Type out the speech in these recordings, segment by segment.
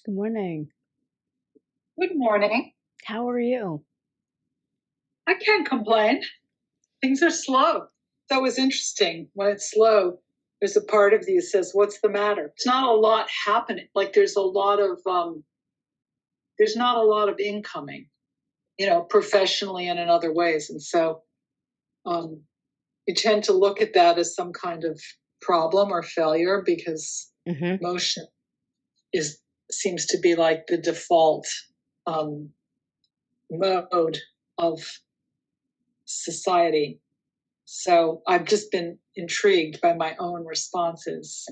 Good morning. Good morning. How are you? I can't complain. Things are slow. That was interesting. When it's slow, there's a part of you that says, "What's the matter?" It's not a lot happening. Like there's not a lot of incoming, professionally and in other ways. And so you tend to look at that as some kind of problem or failure because motion seems to be like the default mode of society. So I've just been intrigued by my own responses.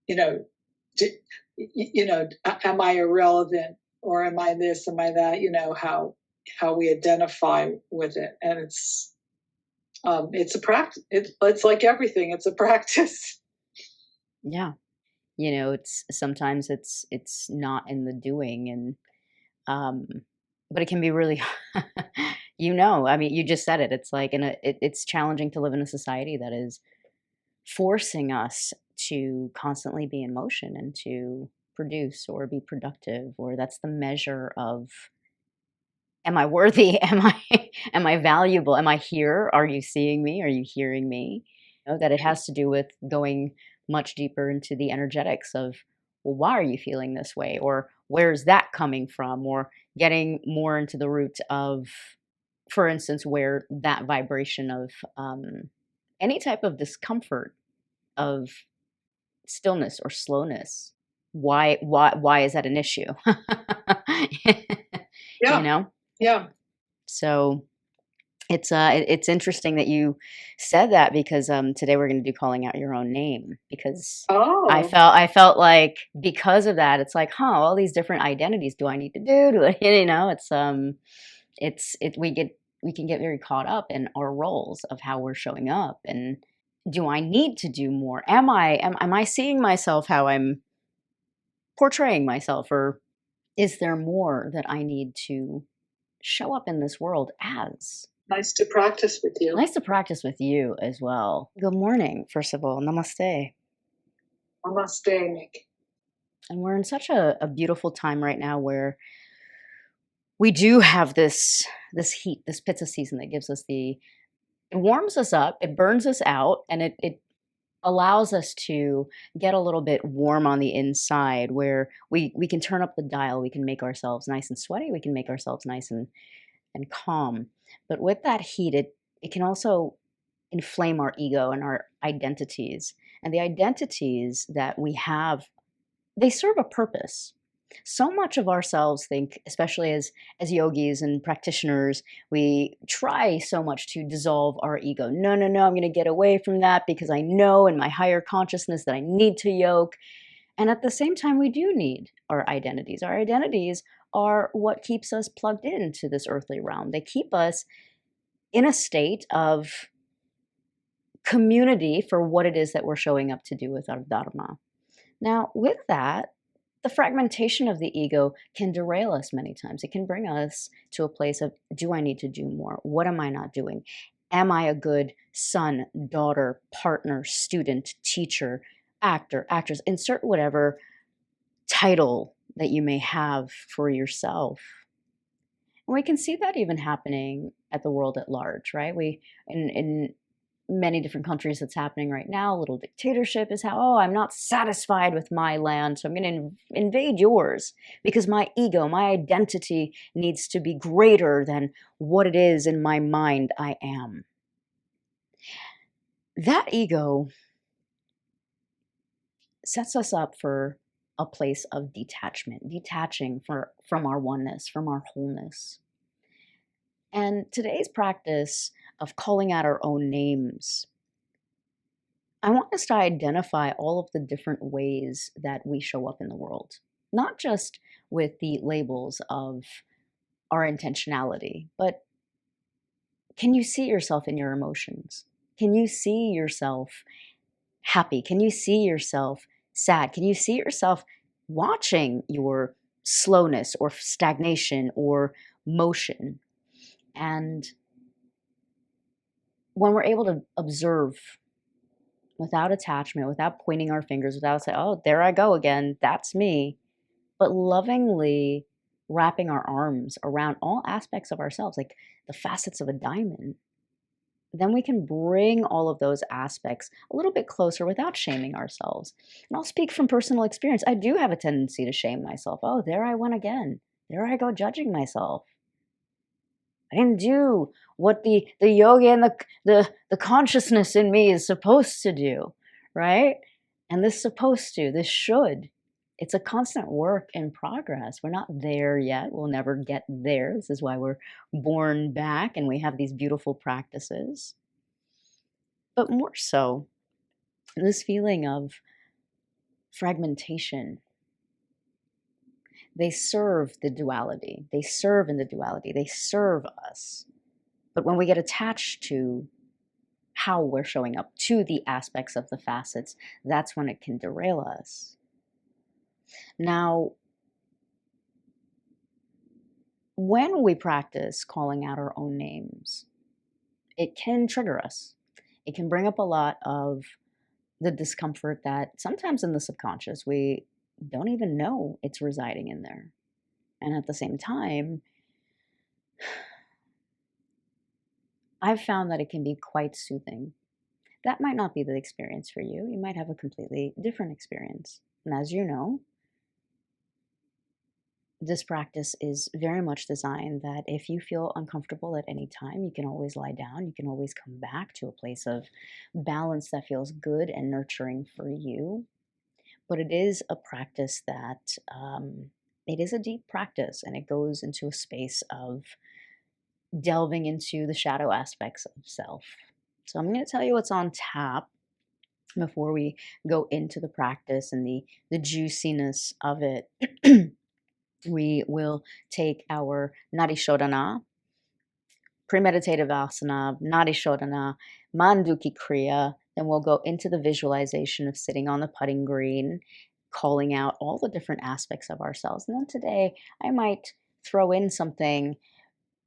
Am I irrelevant, or am I this, am I that? How we identify with it, and it's a practice. It's like everything. It's a practice. Yeah. It's sometimes it's not in the doing, and but it can be really I mean, you just said it. It's like it's challenging to live in a society that is forcing us to constantly be in motion and to produce or be productive, or that's the measure of, am I worthy? Am I valuable? Am I here? Are you seeing me? Are you hearing me? That it has to do with going much deeper into the energetics of, well, why are you feeling this way? Or where's that coming from? Or getting more into the root of, for instance, where that vibration of any type of discomfort, of stillness or slowness, why is that an issue? Yeah. Yeah. So it's interesting that you said that, because today we're going to do calling out your own name, because I felt like, because of that, it's like, all these different identities do I need to do? We can get very caught up in our roles of how we're showing up, and do I need to do more? Am I seeing myself how I'm portraying myself, or is there more that I need to show up in this world as? Nice to practice with you. Nice to practice with you as well. Good morning, first of all. Namaste. Namaste, Nick. And we're in such a beautiful time right now where we do have this heat, this Pitta season that gives us it warms us up, it burns us out, and it allows us to get a little bit warm on the inside, where we can turn up the dial, we can make ourselves nice and sweaty, we can make ourselves nice and calm. But with that heat, it can also inflame our ego and our identities. And the identities that we have, they serve a purpose. So much of ourselves think, especially as yogis and practitioners, we try so much to dissolve our ego. No, I'm going to get away from that because I know in my higher consciousness that I need to yoke. And at the same time, we do need our identities. Our identities are what keeps us plugged into this earthly realm. They keep us in a state of community for what it is that we're showing up to do with our dharma. Now, with that, the fragmentation of the ego can derail us many times. It can bring us to a place of, do I need to do more? What am I not doing? Am I a good son, daughter, partner, student, teacher, actor, actress? Insert whatever title that you may have for yourself. And we can see that even happening at the world at large, right? In many different countries that's happening right now. A little dictatorship is how, I'm not satisfied with my land, so I'm going to invade yours because my ego, my identity needs to be greater than what it is in my mind I am. That ego sets us up for a place of detachment, detaching from our oneness, from our wholeness. And today's practice of calling out our own names, I want us to identify all of the different ways that we show up in the world, not just with the labels of our intentionality, but can you see yourself in your emotions? Can you see yourself happy? Can you see yourself sad? Can you see yourself watching your slowness or stagnation or motion? And when we're able to observe without attachment, without pointing our fingers, without saying, oh, there I go again, that's me, but lovingly wrapping our arms around all aspects of ourselves, like the facets of a diamond, then we can bring all of those aspects a little bit closer without shaming ourselves. And I'll speak from personal experience. I do have a tendency to shame myself. Oh, there I went again. There I go judging myself. I didn't do what the yoga and the consciousness in me is supposed to do, right? And this supposed to, this should. It's a constant work in progress. We're not there yet. We'll never get there. This is why we're born back and we have these beautiful practices. But more so, this feeling of fragmentation. They serve the duality. They serve in the duality. They serve us. But when we get attached to how we're showing up, to the aspects of the facets, that's when it can derail us. Now, when we practice calling out our own names, it can trigger us. It can bring up a lot of the discomfort that sometimes in the subconscious, we don't even know it's residing in there. And at the same time, I've found that it can be quite soothing. That might not be the experience for you. You might have a completely different experience. And as you know, this practice is very much designed that if you feel uncomfortable at any time, you can always lie down. You can always come back to a place of balance that feels good and nurturing for you. But it is a practice that, it is a deep practice, and it goes into a space of delving into the shadow aspects of self. So I'm going to tell you what's on tap before we go into the practice and the juiciness of it. We will take our Nadi Shodhana, pre-meditative asana, Nadi Shodhana, Manduki Kriya, then we'll go into the visualization of sitting on the putting green, calling out all the different aspects of ourselves. And then today I might throw in something,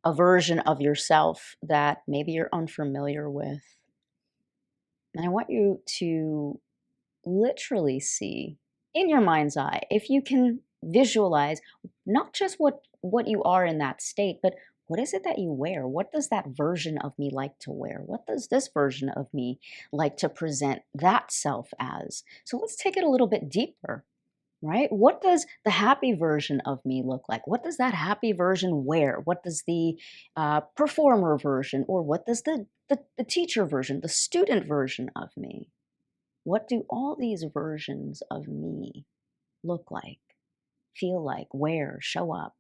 a version of yourself that maybe you're unfamiliar with. And I want you to literally see in your mind's eye, if you can visualize not just what you are in that state, but what is it that you wear? What does that version of me like to wear? What does this version of me like to present that self as? So let's take it a little bit deeper, right? What does the happy version of me look like? What does that happy version wear? What does the performer version, or what does the teacher version, the student version of me? What do all these versions of me look like, feel like, wear, show up?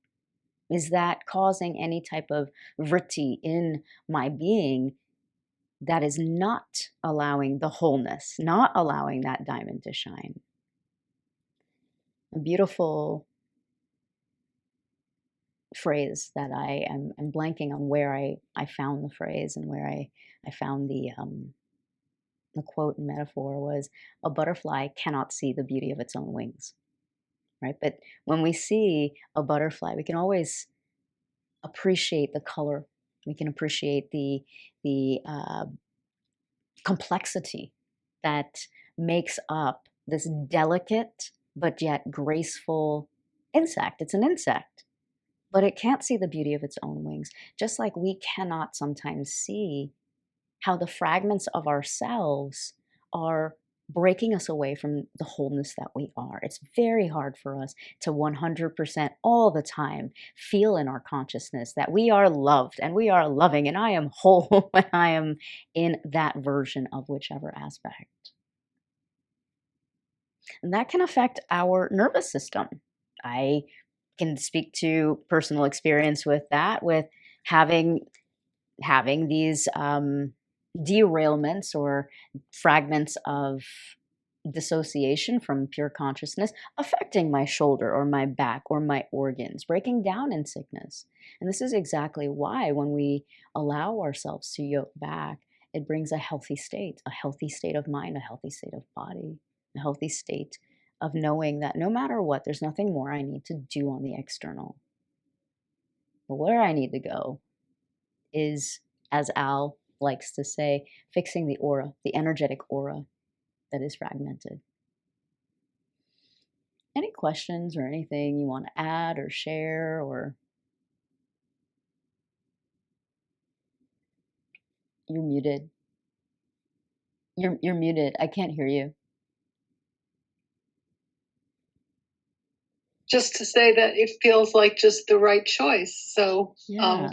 Is that causing any type of vritti in my being that is not allowing the wholeness, not allowing that diamond to shine? A beautiful phrase that I'm blanking on where I found the phrase and where I found the quote and metaphor was, a butterfly cannot see the beauty of its own wings. Right? But when we see a butterfly, we can always appreciate the color. We can appreciate the complexity that makes up this delicate but yet graceful insect. It's an insect, but it can't see the beauty of its own wings. Just like we cannot sometimes see how the fragments of ourselves are breaking us away from the wholeness that we are. It's very hard for us to 100% all the time feel in our consciousness that we are loved and we are loving and I am whole when I am in that version of whichever aspect. And that can affect our nervous system. I can speak to personal experience with that, with having these derailments or fragments of dissociation from pure consciousness affecting my shoulder or my back or my organs, breaking down in sickness. And this is exactly why when we allow ourselves to yoke back, it brings a healthy state of mind, a healthy state of body, a healthy state of knowing that no matter what, there's nothing more I need to do on the external. But where I need to go is, as Al likes to say, fixing the aura, the energetic aura that is fragmented. Any questions or anything you want to add or share, or you're muted. You're muted. I can't hear you. Just to say that it feels like just the right choice. So Yeah.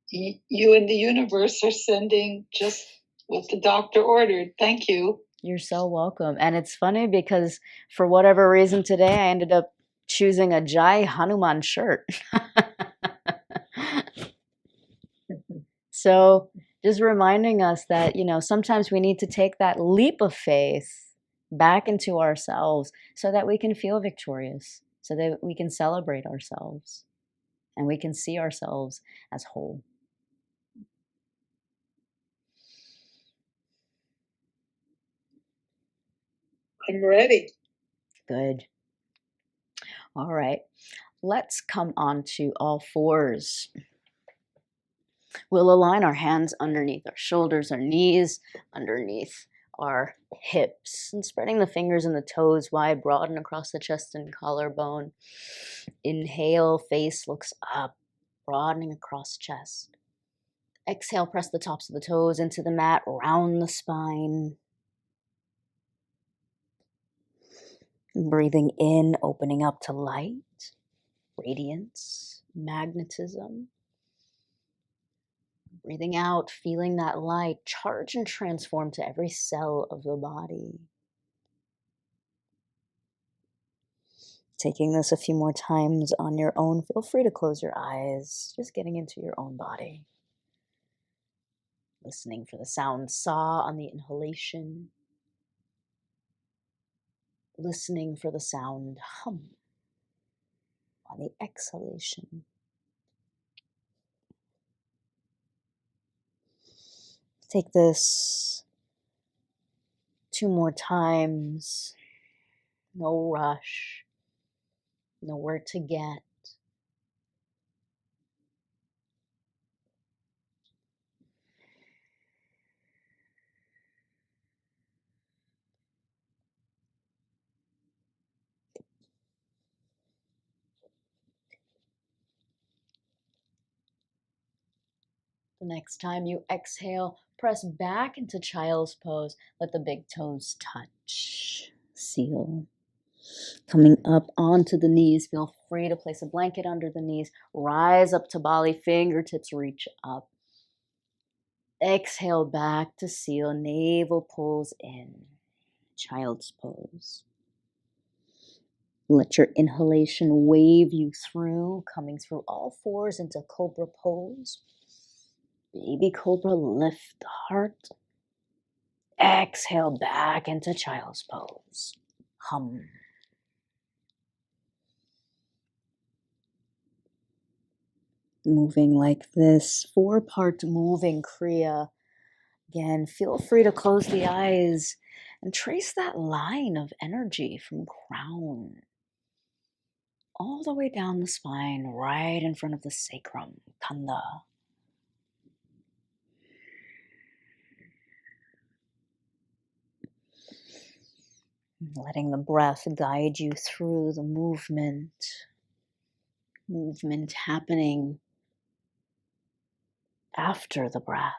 you and the universe are sending just what the doctor ordered. Thank you. You're so welcome. And it's funny because for whatever reason today, I ended up choosing a 𝗔𝗿𝘁𝗀𝘁𝘀 shirt. So just reminding us that, you know, sometimes we need to take that leap of faith back into ourselves so that we can feel victorious, so that we can celebrate ourselves and we can see ourselves as whole. I'm ready. Good. All right. Let's come on to all fours. We'll align our hands underneath our shoulders, our knees, underneath our hips, and spreading the fingers and the toes wide, broaden across the chest and collarbone. Inhale, face looks up, broadening across chest. Exhale, press the tops of the toes into the mat, round the spine. Breathing in, opening up to light, radiance, magnetism. Breathing out, feeling that light charge and transform to every cell of the body. Taking this a few more times on your own, feel free to close your eyes, just getting into your own body. Listening for the sound sa on the inhalation. Listening for the sound hum on the exhalation. Take this 2 more times. No rush. Nowhere to get. The next time you exhale, press back into child's pose. Let the big toes touch. Seal. Coming up onto the knees, feel free to place a blanket under the knees. Rise up to Bali, fingertips reach up. Exhale back to seal, navel pulls in. Child's pose. Let your inhalation wave you through, coming through all fours into cobra pose. Baby cobra, lift the heart. Exhale back into child's pose. Hum. Moving like this, 4-part moving kriya. Again, feel free to close the eyes and trace that line of energy from crown all the way down the spine, right in front of the sacrum, kanda. Letting the breath guide you through the movement. Movement happening after the breath.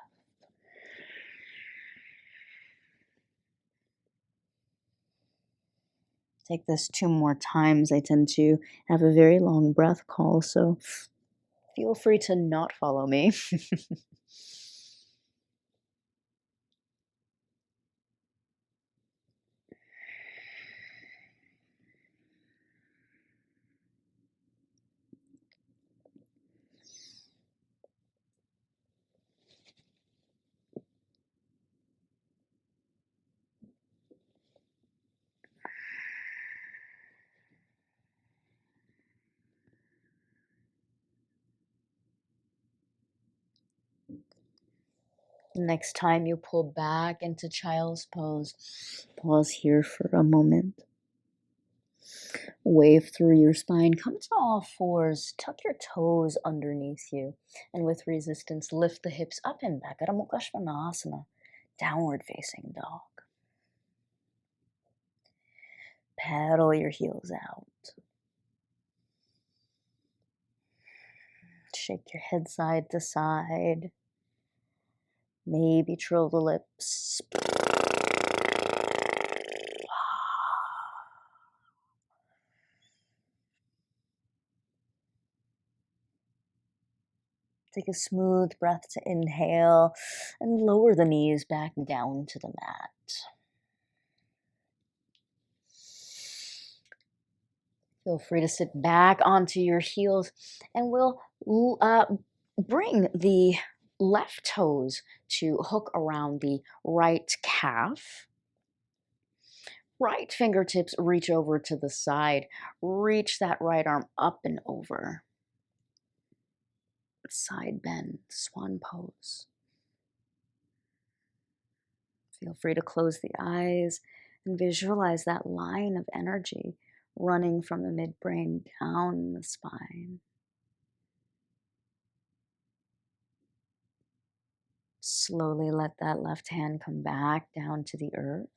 Take this 2 more times. I tend to have a very long breath call, so feel free to not follow me. Next time you pull back into child's pose, pause here for a moment. Wave through your spine, come to all fours, tuck your toes underneath you, and with resistance, lift the hips up and back. Ādha Mukha Svanasana, downward facing dog. pedal your heels out. Shake your head side to side. Maybe trill the lips. Take a smooth breath to inhale and lower the knees back down to the mat. Feel free to sit back onto your heels, and we'll bring the left toes to hook around the right calf. Right fingertips reach over to the side. Reach that right arm up and over. Side bend, swan pose. Feel free to close the eyes and visualize that line of energy running from the midbrain down the spine. Slowly let that left hand come back down to the earth.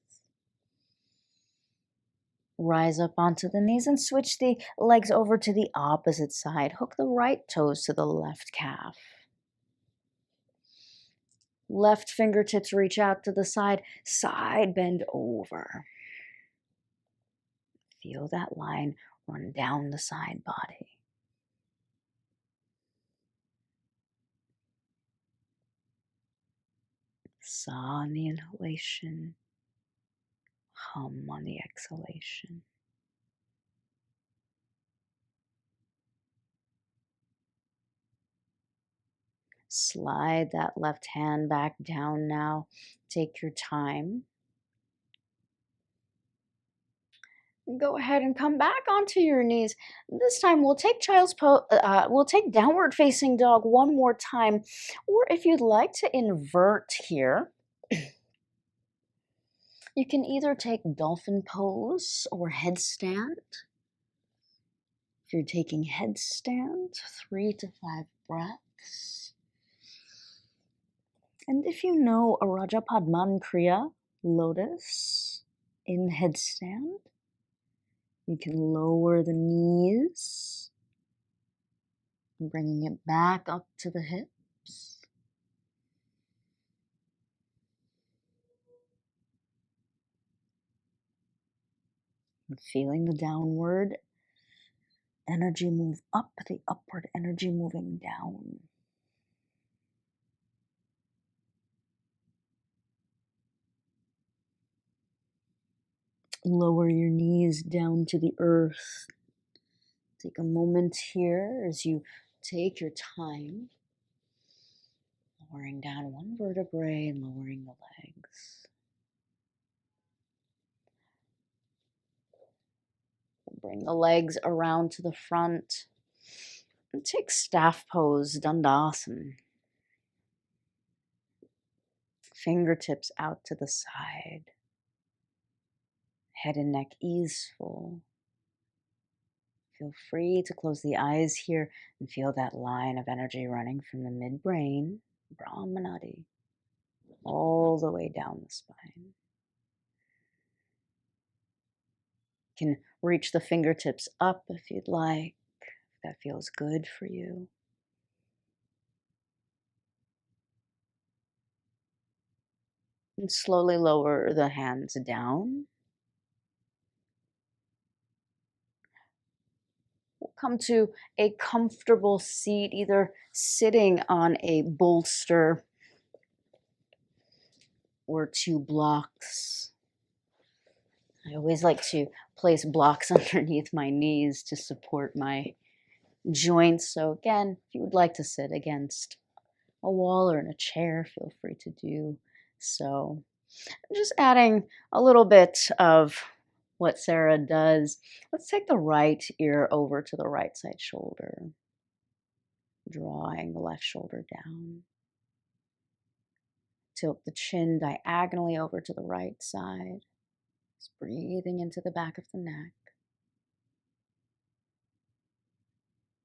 Rise up onto the knees and switch the legs over to the opposite side. Hook the right toes to the left calf. Left fingertips reach out to the side. Side bend over. Feel that line run down the side body. Saw on the inhalation. Hum on the exhalation. Slide that left hand back down now. Take your time. Go ahead and come back onto your knees. This time we'll take we'll take downward facing dog one more time. Or if you'd like to invert here, you can either take dolphin pose or headstand. If you're taking headstand, 3 to 5 breaths. And if you know Ārajā-Padman Kriya, lotus, in headstand, you can lower the knees, bringing it back up to the hips. And feeling the downward energy move up, the upward energy moving down. Lower your knees down to the earth. Take a moment here as you take your time, lowering down one vertebrae and lowering the legs. Bring the legs around to the front and take staff pose, Dandasana. Fingertips out to the side. Head and neck easeful. Feel free to close the eyes here and feel that line of energy running from the midbrain, Brahmanadi, all the way down the spine. You can reach the fingertips up if you'd like, if that feels good for you. And slowly lower the hands down. We'll come to a comfortable seat, either sitting on a bolster or 2 blocks. I always like to place blocks underneath my knees to support my joints. So again, if you would like to sit against a wall or in a chair, feel free to do so. Just adding a little bit of what Sarah does. Let's take the right ear over to the right side shoulder, drawing the left shoulder down. Tilt the chin diagonally over to the right side. Just breathing into the back of the neck.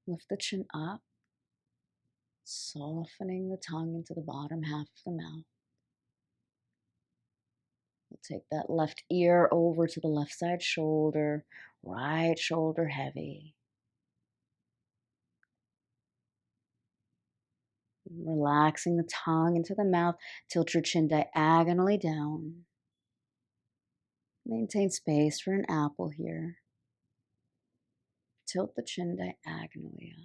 Lift the chin up, softening the tongue into the bottom half of the mouth. We'll take that left ear over to the left side shoulder, right shoulder heavy. Relaxing the tongue into the mouth, tilt your chin diagonally down. Maintain space for an apple here. Tilt the chin diagonally up.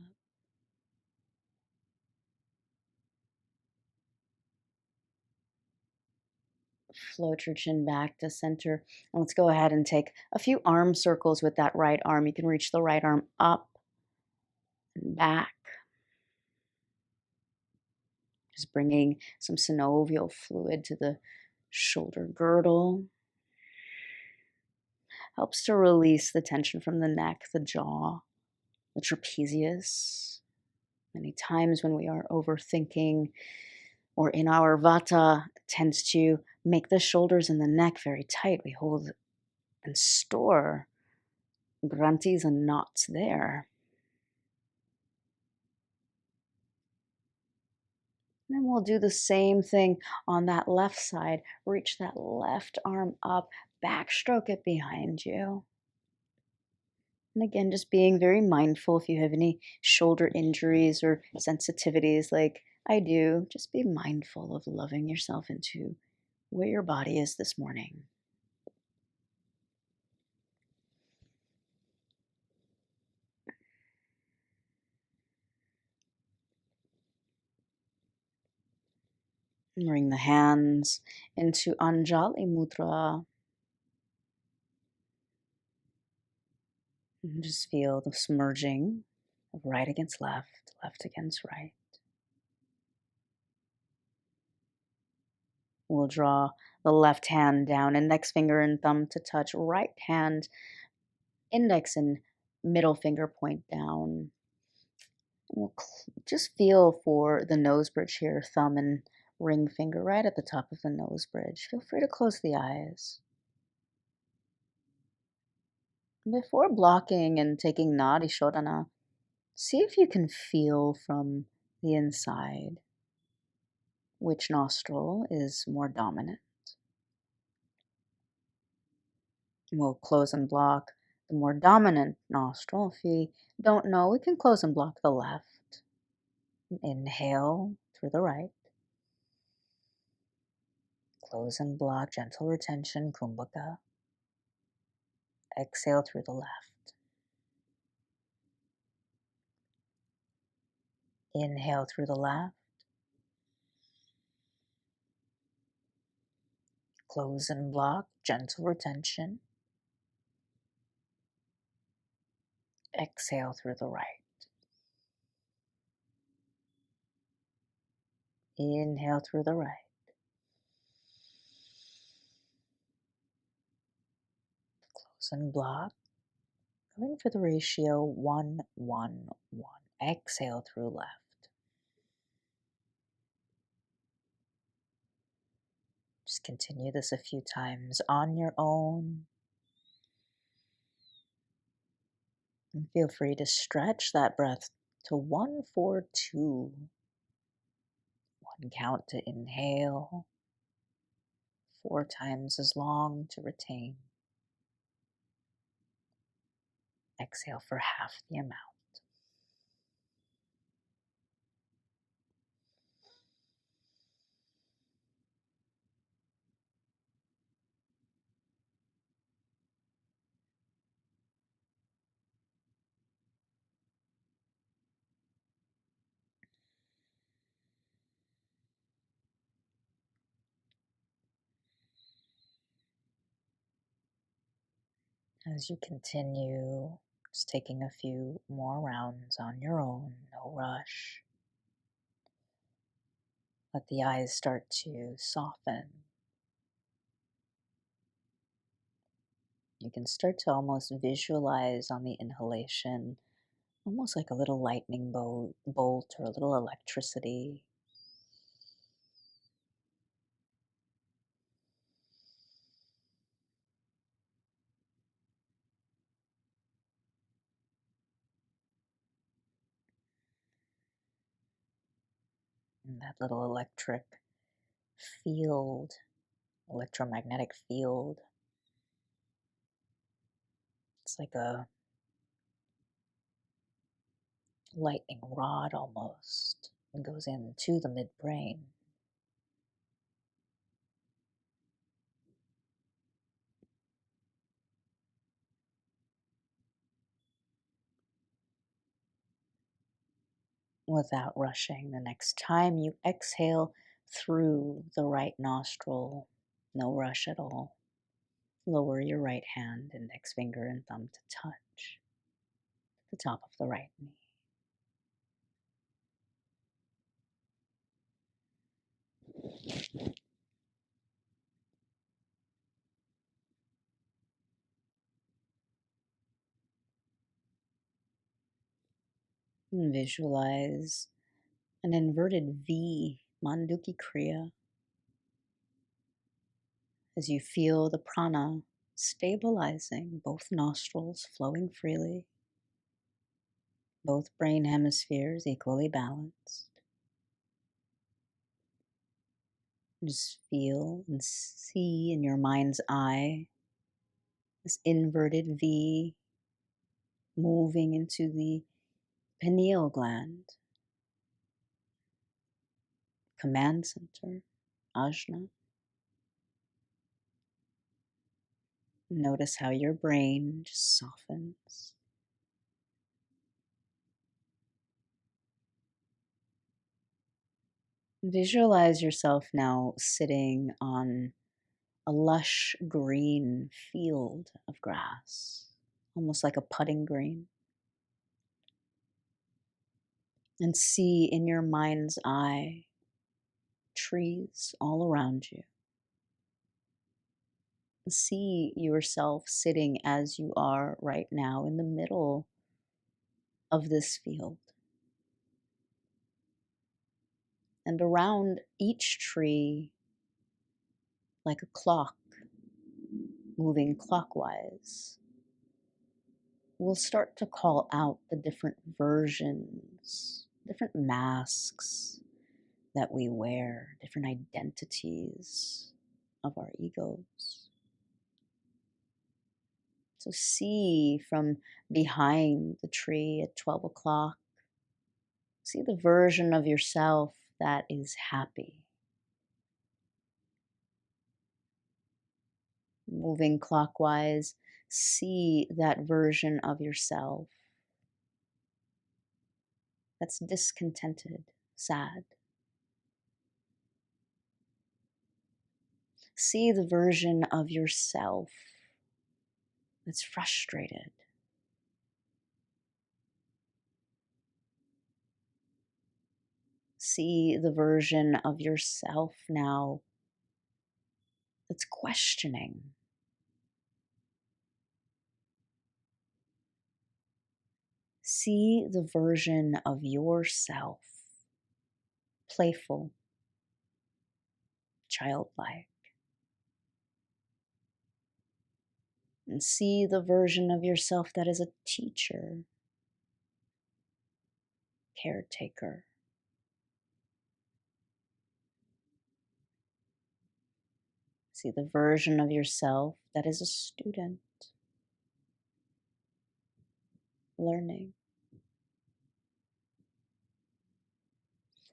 Float your chin back to center. And let's go ahead and take a few arm circles with that right arm. You can reach the right arm up and back. Just bringing some synovial fluid to the shoulder girdle. Helps to release the tension from the neck, the jaw, the trapezius. Many times when we are overthinking or in our vata, it tends to make the shoulders and the neck very tight. We hold and store granthis and knots there. And then we'll do the same thing on that left side. Reach that left arm up, backstroke it behind you. And again, just being very mindful if you have any shoulder injuries or sensitivities like I do, just be mindful of loving yourself into where your body is this morning. Bring the hands into Anjali Mudra. And just feel the merging of right against left, left against right. We'll draw the left hand down, index finger and thumb to touch, right hand, index and middle finger point down. We'll just feel for the nose bridge here, thumb and ring finger right at the top of the nose bridge. Feel free to close the eyes. Before blocking and taking Nadi Shodhana, see if you can feel from the inside which nostril is more dominant. We'll close and block the more dominant nostril. If you don't know, we can close and block the left. Inhale through the right. Close and block, gentle retention, kumbhaka. Exhale through the left. Inhale through the left. Close and block, gentle retention. Exhale through the right. Inhale through the right. Close and block. Going for the ratio 1, 1, 1. Exhale through left. Just continue this a few times on your own. And feel free to stretch that breath to 1, 4, 2. 1 count to inhale. 4 times as long to retain. Exhale for half the amount. As you continue, just taking a few more rounds on your own, no rush. Let the eyes start to soften. You can start to almost visualize on the inhalation, almost like a little lightning bolt or a little electricity. And that little electric field electromagnetic field. It's like a lightning rod almost. It goes into the midbrain. Without rushing, the next time you exhale through the right nostril, no rush at all. Lower your right hand, index finger and thumb to touch the top of the right knee. And visualize an inverted V, Manduki Kriya, as you feel the prana stabilizing, both nostrils flowing freely, both brain hemispheres equally balanced. Just feel and see in your mind's eye this inverted V moving into the pineal gland, command center, ajna. Notice how your brain just softens. Visualize yourself now sitting on a lush green field of grass, almost like a putting green. And see in your mind's eye trees all around you. See yourself sitting as you are right now in the middle of this field. And around each tree, like a clock moving clockwise, we'll start to call out the different versions, different masks that we wear, different identities of our egos. So see from behind the tree at 12 o'clock, see the version of yourself that is happy. Moving clockwise, see that version of yourself that's discontented, sad. See the version of yourself that's frustrated. See the version of yourself now that's questioning. See the version of yourself, playful, childlike. And see the version of yourself that is a teacher, caretaker. See the version of yourself that is a student, learning.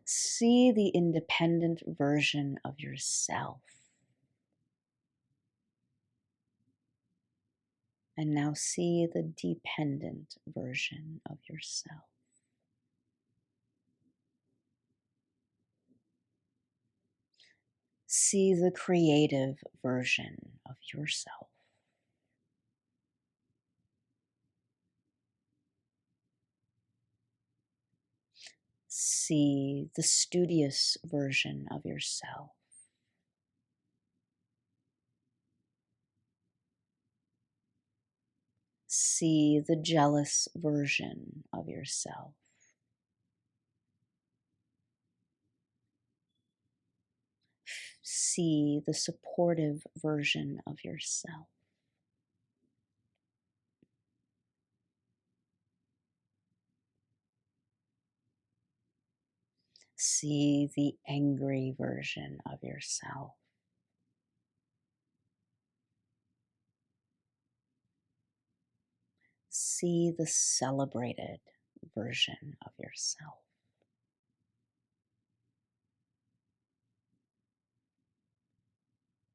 See the independent version of yourself. And now see the dependent version of yourself. See the creative version of yourself. See the studious version of yourself. See the jealous version of yourself. See the supportive version of yourself. See the angry version of yourself. see the celebrated version of yourself.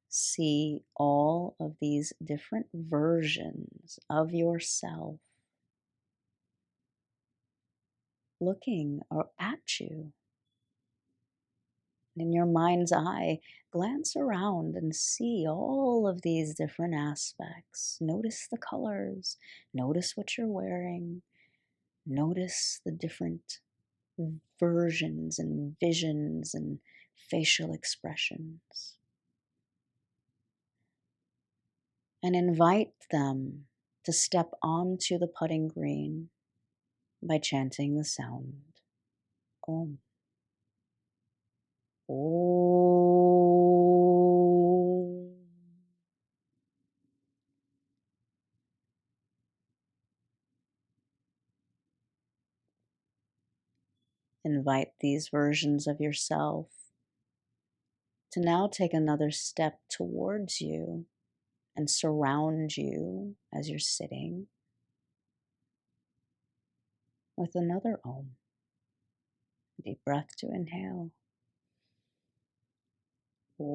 See all of these different versions of yourself looking at you. In your mind's eye, glance around and see all of these different aspects. Notice the colors, notice what you're wearing, notice the different versions and visions and facial expressions. And invite them to step onto the putting green by chanting the sound Om. Om. Invite these versions of yourself to now take another step towards you and surround you as you're sitting with another Om. Deep breath to inhale. Om.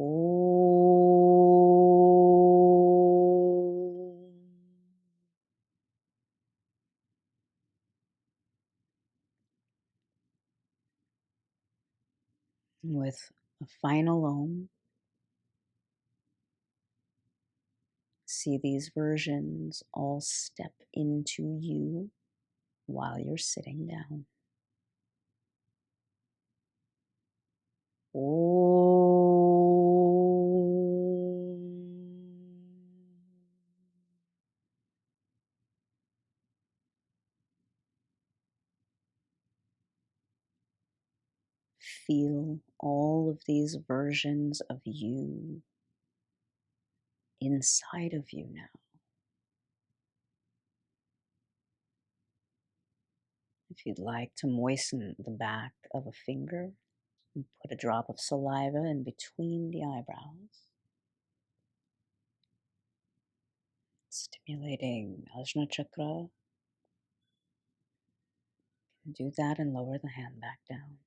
With a final Om, see these versions all step into you while you're sitting down. Feel all of these versions of you inside of you now. If you'd like to moisten the back of a finger and put a drop of saliva in between the eyebrows, stimulating Ajna chakra, do that and lower the hand back down.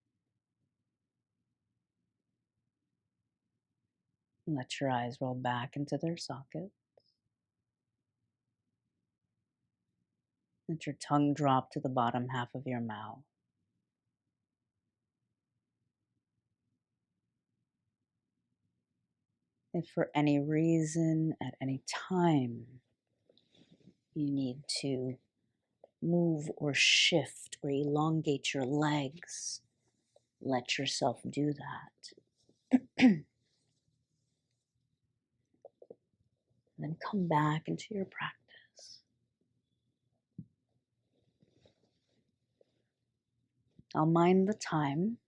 And let your eyes roll back into their socket. Let your tongue drop to the bottom half of your mouth. If for any reason, at any time, you need to move or shift or elongate your legs, let yourself do that. Then come back into your practice. I'll mind the time.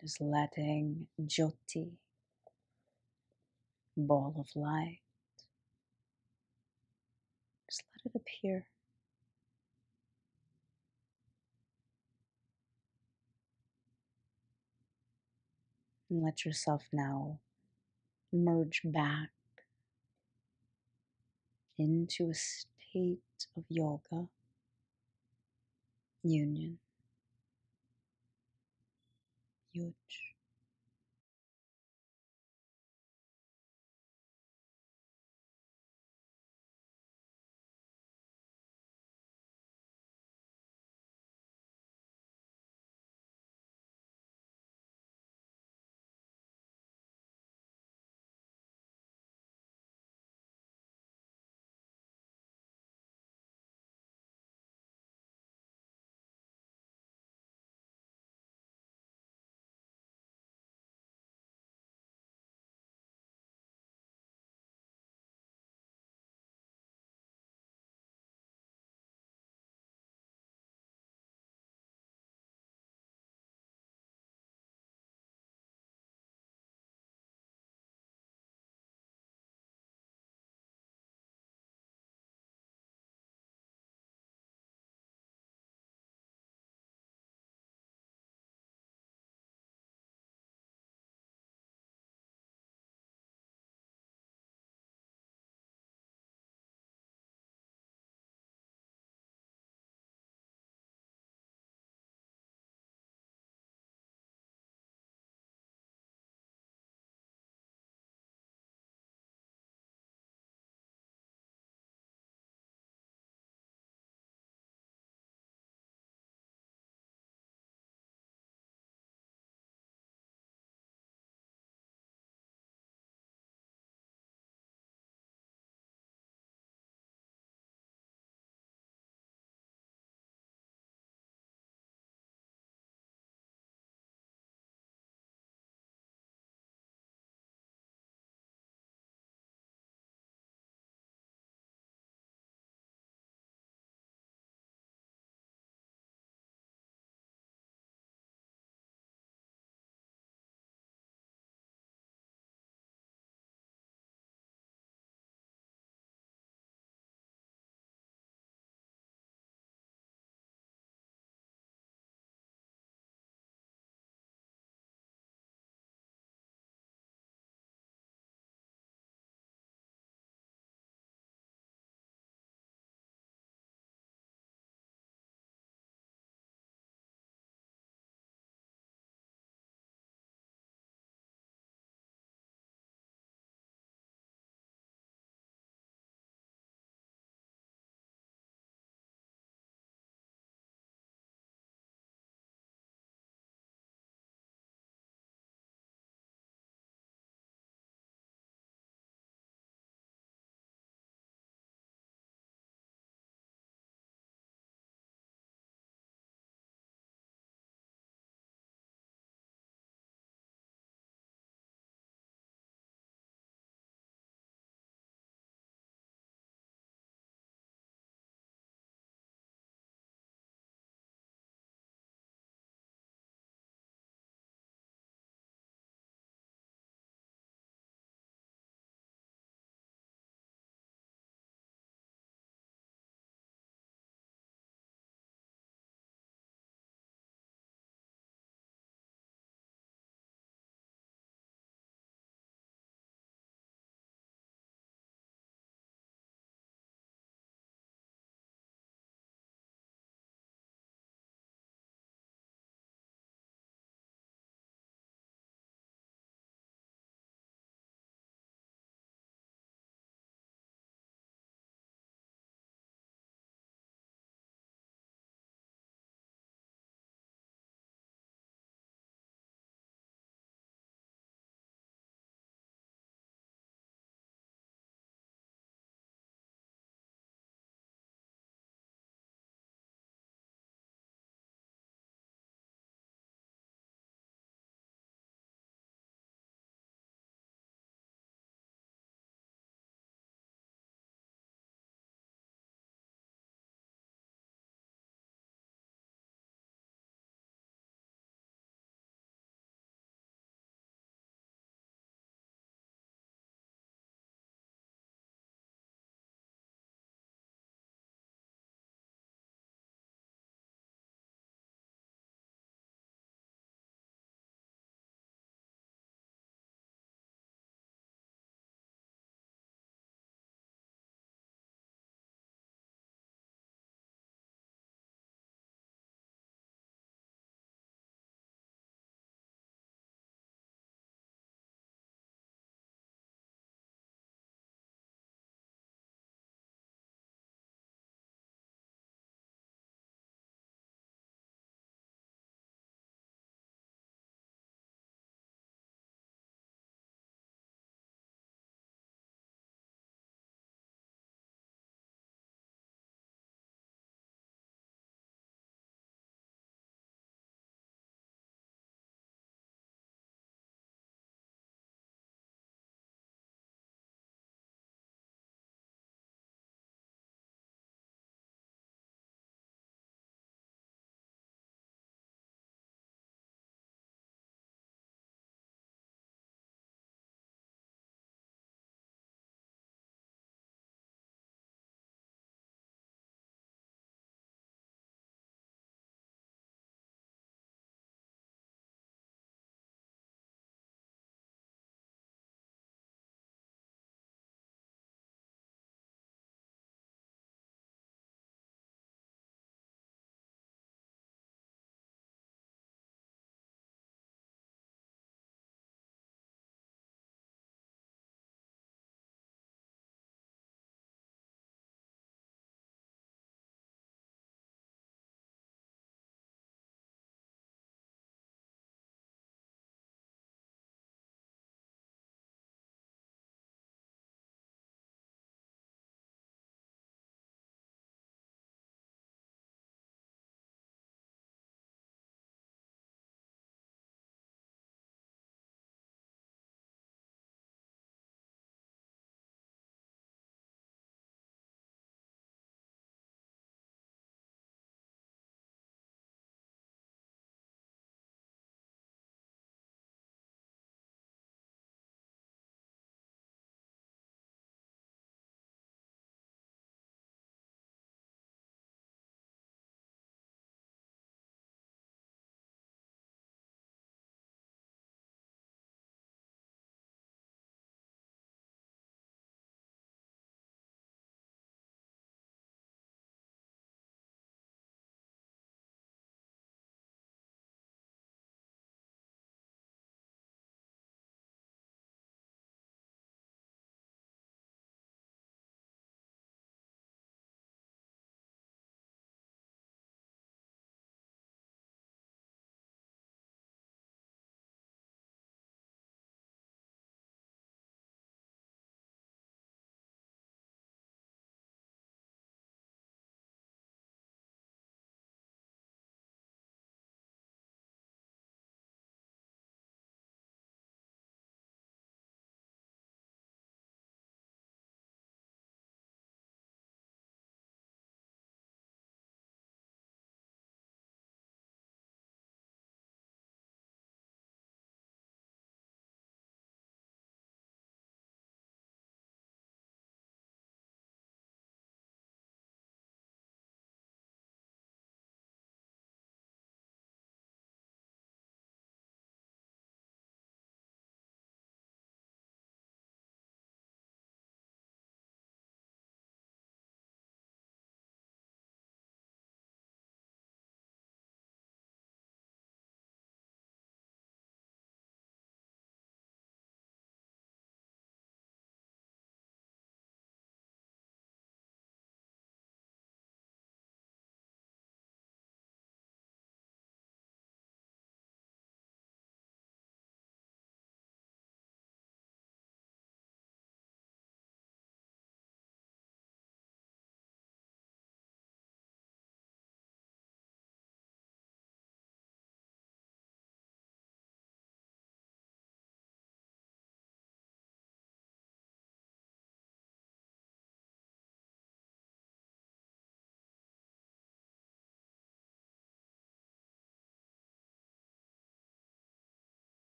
Just letting Jyoti, ball of light, just let it appear. And let yourself now merge back into a state of yoga, union, yuj.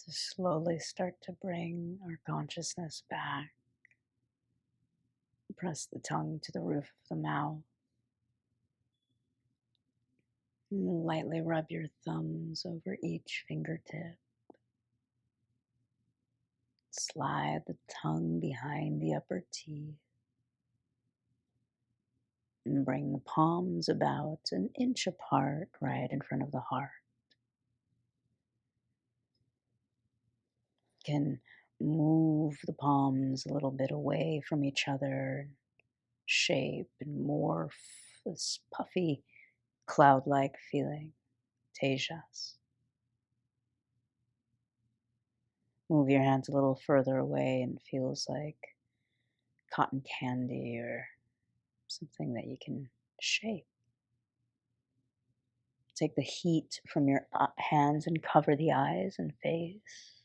to slowly start to bring our consciousness back. Press the tongue to the roof of the mouth. And lightly rub your thumbs over each fingertip. Slide the tongue behind the upper teeth. And bring the palms about an inch apart right in front of the heart. You can move the palms a little bit away from each other, shape and morph this puffy, cloud-like feeling, tejas. Move your hands a little further away and it feels like cotton candy or something that you can shape. Take the heat from your hands and cover the eyes and face.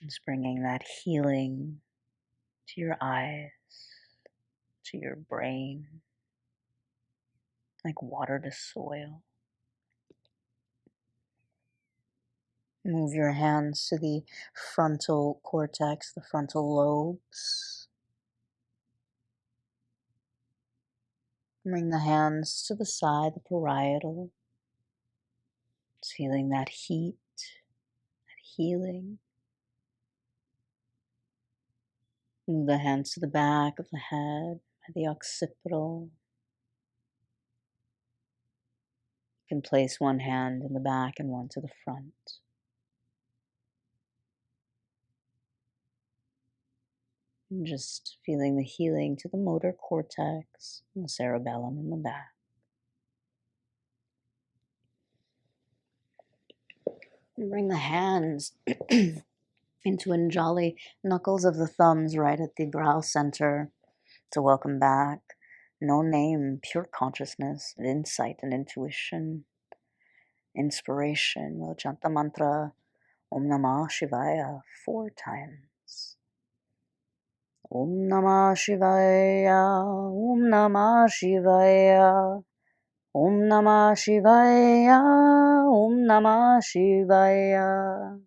Just bringing that healing to your eyes, to your brain, like water to soil. Move your hands to the frontal cortex, the frontal lobes. Bring the hands to the side, the parietal. Just feeling that heat, that healing. Move the hands to the back of the head, by the occipital. You can place one hand in the back and one to the front. And just feeling the healing to the motor cortex and the cerebellum in the back. And bring the hands into Înjali, knuckles of the thumbs right at the brow center. To welcome back. No name, pure consciousness, insight and intuition. Inspiration. We'll chant the mantra Om Namah Shivaya 4 times. Om Namah Shivaya, Om Namah Shivaya, Om Namah Shivaya, Om Namah Shivaya.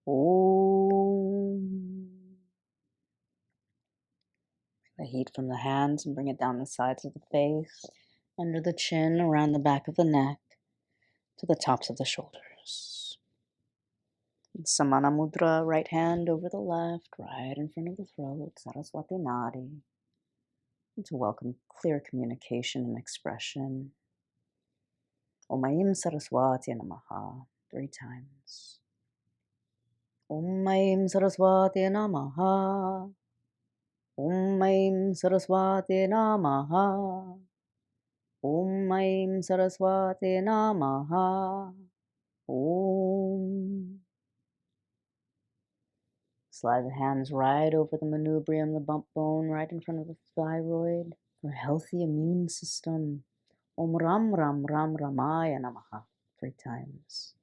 Om. The heat from the hands and bring it down the sides of the face, under the chin, around the back of the neck, to the tops of the shoulders. And Samana Mudra, right hand over the left, right in front of the throat, Saraswati Nadi. And to welcome clear communication and expression. Om Aim Saraswati Namaha, 3 times. Om Aim Saraswati Namaha. Om Aim Saraswati Namaha. Om Aim Saraswati Namaha. Om. Slide the hands right over the manubrium, the bump bone, right in front of the thyroid, for a healthy immune system. Om Ram Ram Ram Ramaya Namaha, 3 times.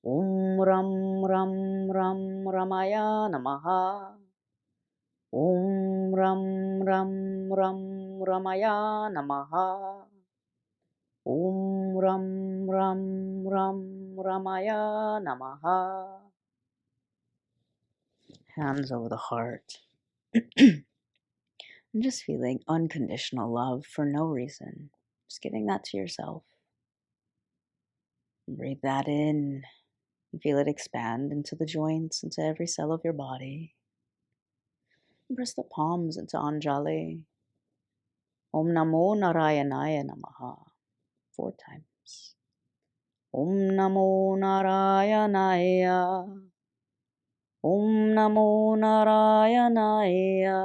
Om Ram Ram Ram Ramaya Namaha. Om Ram Ram Ram Ramaya Namaha. Om Ram Ram Ram Ramaya Namaha. Hands over the heart. And just feeling unconditional love for no reason. Just giving that to yourself. Breathe that in and feel it expand into the joints, into every cell of your body. And press the palms into Anjali. Om Namo Narayanaya Namaha, 4 times. Om Namo Narayanaya. Om Namo Narayanaya.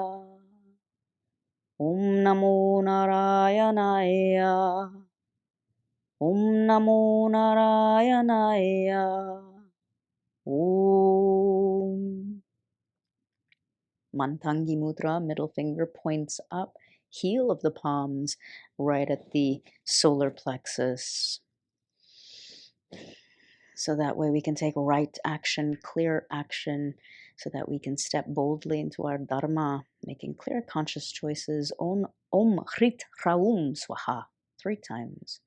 Om Namo Narayanaya. Om Namo Narayanaya. Om. Mantangi Mudra, middle finger points up, heel of the palms right at the solar plexus. So that way we can take right action, clear action, so that we can step boldly into our dharma, making clear conscious choices. Om Hrit Raum Swaha, 3 times.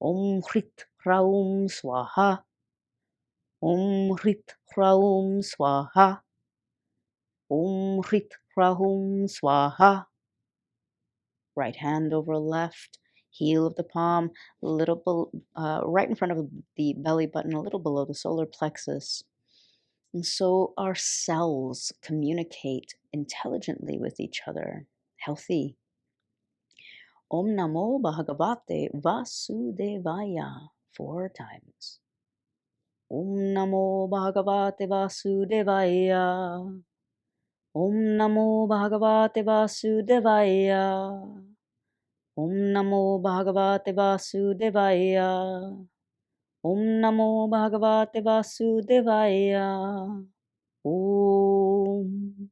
Om Hrit Hraum Swaha. Hrit Hraum Swaha. Hrit Hraum Swaha. Right hand over left, heel of the palm, right in front of the belly button, a little below the solar plexus. And so our cells communicate intelligently with each other, healthy. Om Namo Bhagavate Vasudevaya, 4 times. Om Namo Bhagavate Vasudevaya. Om Namo Bhagavate Vasudevaya. Om Namo Bhagavate Vasudevaya. Om Namo Bhagavate Vasudevaya. Om.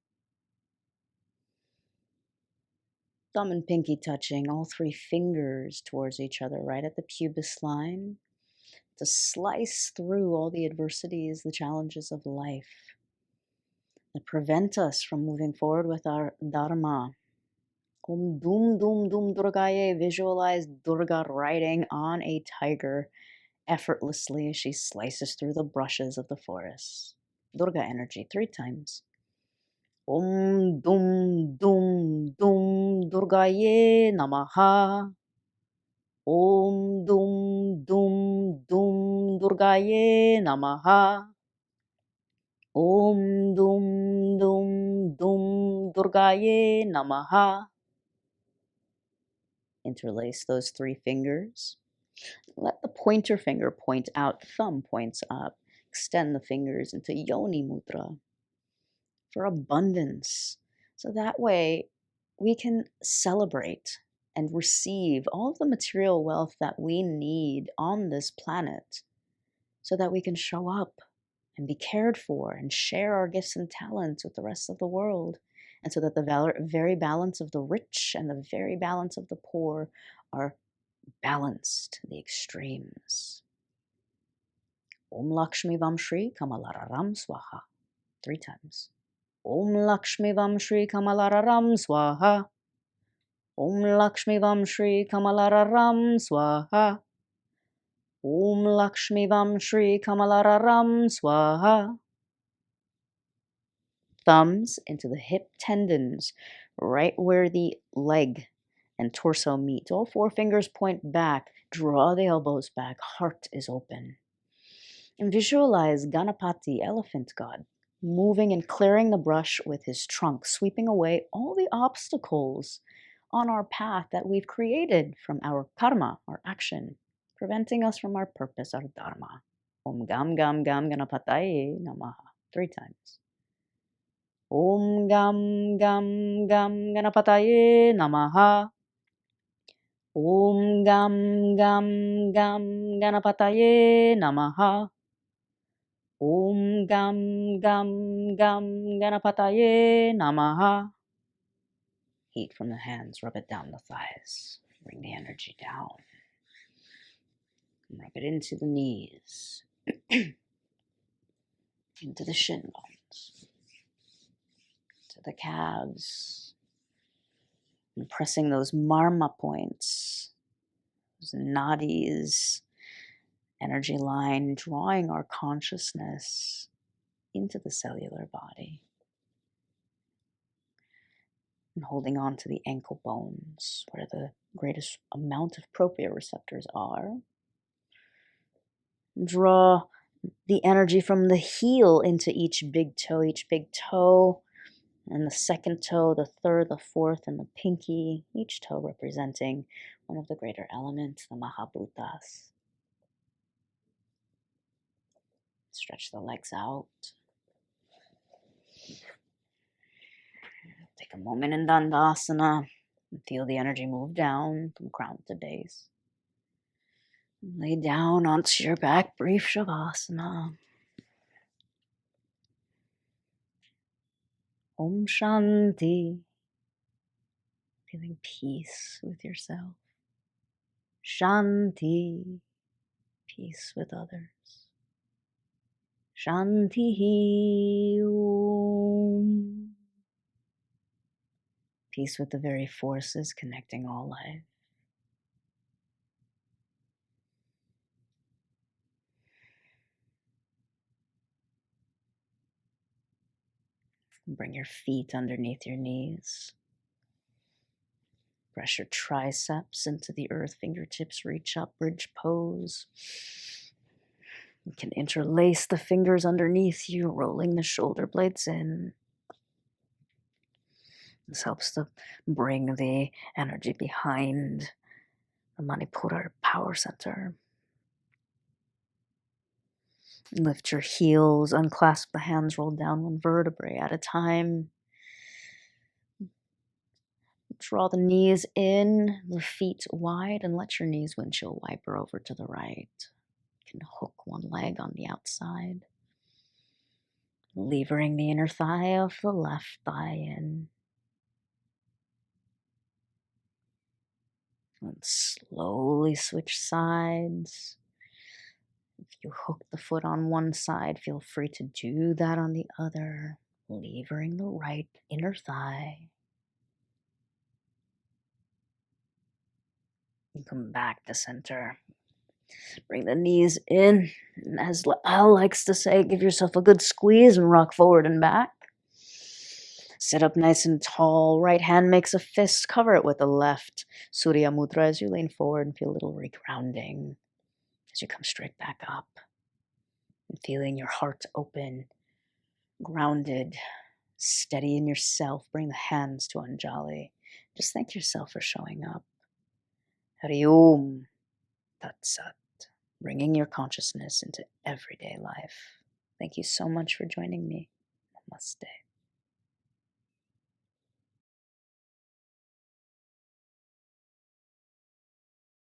Thumb and pinky touching, all 3 fingers towards each other, right at the pubis line, to slice through all the adversities, the challenges of life that prevent us from moving forward with our dharma. Om Dum Dum Dum Durgaye, visualize Durga riding on a tiger effortlessly as she slices through the brushes of the forest. Durga energy 3 times. Om Dum Dum Dum Durgaye Namaha. Om Dum Dum Dum Durgaye Namaha. Om Dum Dum Dum Durgaye Namaha. Interlace those 3 fingers. Let the pointer finger point out, thumb points up. Extend the fingers into Yoni Mudra for abundance. So that way we can celebrate and receive all of the material wealth that we need on this planet so that we can show up and be cared for and share our gifts and talents with the rest of the world. And so that the very balance of the rich and the very balance of the poor are balanced to the extremes. Om Lakshmi Vam Shri Kamalararam Swaha. 3 times. Om Lakshmi Vam Shri Kamalararam Swaha. Om Lakshmi Vam Shri Kamalararam Swaha. Om Lakshmi Vam Shri Kamalararam Swaha. Thumbs into the hip tendons, right where the leg and torso meet. All 4 fingers point back. Draw the elbows back. Heart is open. And visualize Ganapati, elephant god, moving and clearing the brush with his trunk, sweeping away all the obstacles on our path that we've created from our karma, our action, preventing us from our purpose, our dharma. Om Gam Gam Gam Ganapataye Namaha. 3 times. Om Gam Gam Gam Ganapataye Namaha. Om Gam Gam Gam Ganapataye Namaha. Om Gam Gam Gam Ganapataye Namaha. Heat from the hands, rub it down the thighs. Bring the energy down. Rub it into the knees. Into the shin bones. To the calves. And pressing those marma points. Those nadis. Energy line, drawing our consciousness into the cellular body. And holding on to the ankle bones where the greatest amount of proprioceptors are. Draw the energy from the heel into each big toe, and the second toe, the third, the fourth, and the pinky, each toe representing one of the greater elements, the Mahabhutas. Stretch the legs out. Take a moment in Dandasana and feel the energy move down from crown to base. Lay down onto your back, brief Shavasana. Om Shanti. Feeling peace with yourself. Shanti. Peace with others. Shanti. Om. Peace with the very forces connecting all life. Bring your feet underneath your knees. Press your triceps into the earth, fingertips reach up, bridge pose. You can interlace the fingers underneath you, rolling the shoulder blades in. This helps to bring the energy behind the Manipura power center. Lift your heels, unclasp the hands, roll down one vertebrae at a time. Draw the knees in, the feet wide, and let your knees windshield wiper over to the right. You can hook one leg on the outside, levering the inner thigh of the left thigh in. And slowly switch sides. If you hook the foot on one side, feel free to do that on the other, levering the right inner thigh. You come back to center. Bring the knees in. And as Al likes to say, give yourself a good squeeze and rock forward and back. Sit up nice and tall. Right hand makes a fist. Cover it with the left. Surya Mudra as you lean forward and feel a little regrounding as you come straight back up. And feeling your heart open, grounded, steady in yourself. Bring the hands to Anjali. Just thank yourself for showing up. Hari Om Tat Sat. Bringing your consciousness into everyday life. Thank you so much for joining me. Namaste.